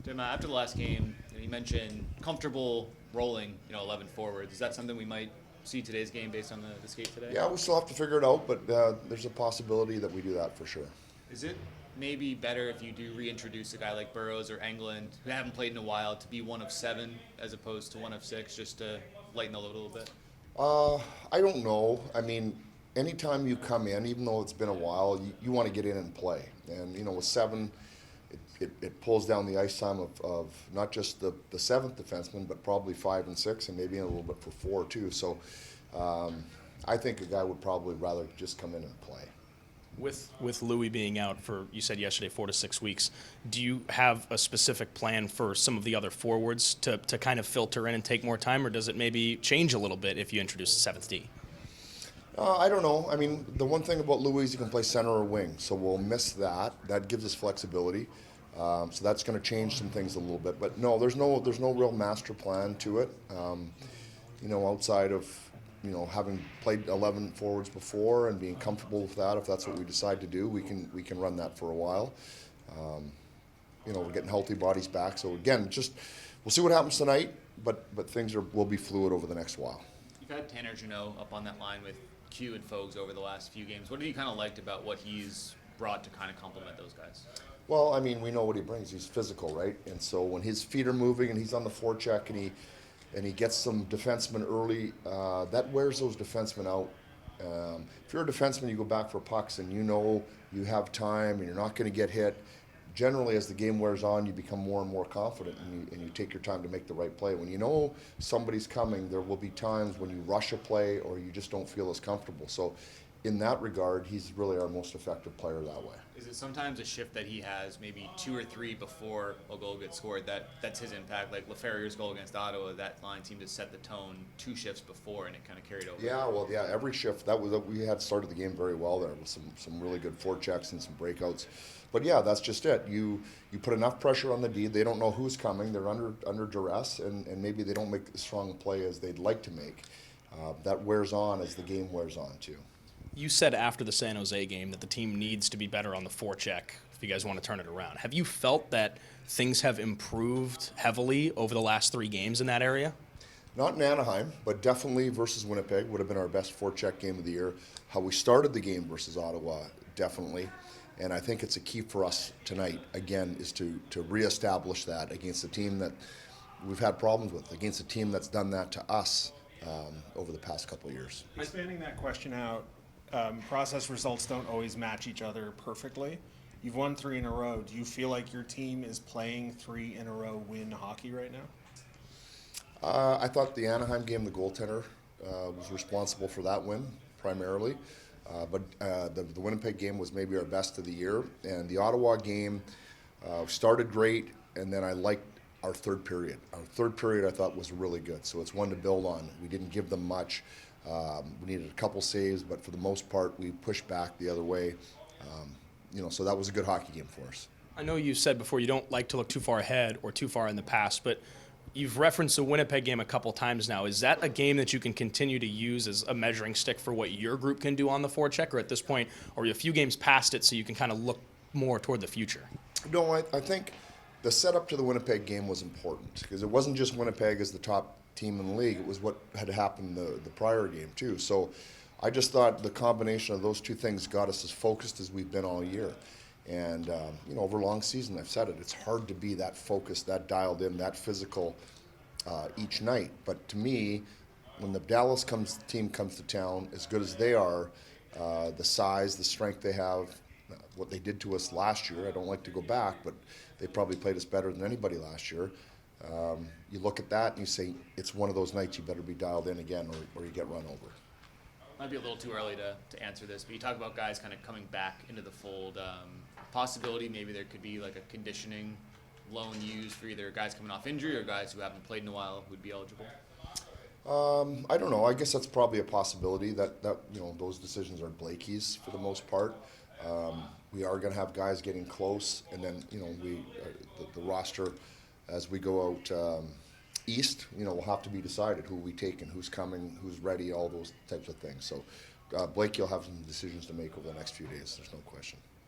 Tim, after the last game, you mentioned comfortable rolling, 11 forwards. Is that something we might see today's game based on the skate today? Yeah, we still have to figure it out, but there's a possibility that we do that for sure. Is it maybe better if you do reintroduce a guy like Burrows or England, who haven't played in a while, to be one of seven as opposed to one of six, just to lighten the load a little bit? I don't know. I mean, anytime you come in, even though it's been a while, you want to get in and play. And, with seven, it pulls down the ice time of not just the seventh defenseman, but probably five and six, and maybe a little bit for four, too. So I think a guy would probably rather just come in and play. With Louis being out for, you said yesterday, 4 to 6 weeks, do you have a specific plan for some of the other forwards to kind of filter in and take more time, or does it maybe change a little bit if you introduce the seventh D? I don't know. I mean, the one thing about Louis is he can play center or wing, so we'll miss that. That gives us flexibility. So that's going to change some things a little bit. But no, there's no real master plan to it. Outside of having played 11 forwards before and being comfortable with that, if that's what we decide to do, we can run that for a while. We're getting healthy bodies back. So again, we'll see what happens tonight. But things will be fluid over the next while. You've had Tanner Jeannot up on that line with Q and Fogues over the last few games. What have you kind of liked about what he's brought to kind of complement those guys? Well, I mean, we know what he brings. He's physical, right? And so when his feet are moving and he's on the forecheck and he gets some defensemen early, that wears those defensemen out. If you're a defenseman, you go back for pucks and you have time and you're not going to get hit. Generally, as the game wears on, you become more and more confident and you take your time to make the right play. When you know somebody's coming, there will be times when you rush a play or you just don't feel as comfortable. So in that regard, he's really our most effective player that way. Is it sometimes a shift that he has, maybe two or three before a goal gets scored, that's his impact? Like Laferrier's goal against Ottawa, that line seemed to set the tone 2 shifts before, and it kind of carried over. Yeah, every shift we had started the game very well there with some really good forechecks and some breakouts. But yeah, that's just it. You put enough pressure on the D. They don't know who's coming. They're under duress, and maybe they don't make as strong a play as they'd like to make. That wears on as the game wears on too. You said after the San Jose game that the team needs to be better on the forecheck if you guys want to turn it around. Have you felt that things have improved heavily over the last 3 games in that area? Not in Anaheim, but definitely versus Winnipeg would have been our best forecheck game of the year. How we started the game versus Ottawa, definitely. And I think it's a key for us tonight, again, is to reestablish that against a team that we've had problems with, against a team that's done that to us over the past couple of years. Expanding that question out, process results don't always match each other perfectly. You've won 3 in a row. Do you feel like your team is playing 3 in a row win hockey right now? I thought the Anaheim game, the goaltender was responsible for that win primarily. But the Winnipeg game was maybe our best of the year. And the Ottawa game started great, and then I liked our third period. Our third period I thought was really good, so it's one to build on. We didn't give them much. We needed a couple saves, but for the most part, we pushed back the other way. So that was a good hockey game for us. I know you said before you don't like to look too far ahead or too far in the past, but you've referenced the Winnipeg game a couple times now. Is that a game that you can continue to use as a measuring stick for what your group can do on the forecheck, or at this point, are you a few games past it so you can kind of look more toward the future? No, I think the setup to the Winnipeg game was important because it wasn't just Winnipeg as the top team in the league. It was what had happened the prior game too. So I just thought the combination of those two things got us as focused as we've been all year. And over a long season, I've said it, it's hard to be that focused, that dialed in, that physical each night. But to me, when the Dallas team comes to town, as good as they are, the size, the strength they have, what they did to us last year, I don't like to go back, but they probably played us better than anybody last year. You look at that and you say, it's one of those nights you better be dialed in again or you get run over. Might be a little too early to answer this, but you talk about guys kind of coming back into the fold. Possibility maybe there could be like a conditioning loan used for either guys coming off injury or guys who haven't played in a while who would be eligible. I don't know. I guess that's probably a possibility that those decisions are Blakey's for the most part. We are going to have guys getting close, and then the roster as we go out east, will have to be decided who we take and who's coming, who's ready, all those types of things. So Blakey will have some decisions to make over the next few days. There's no question.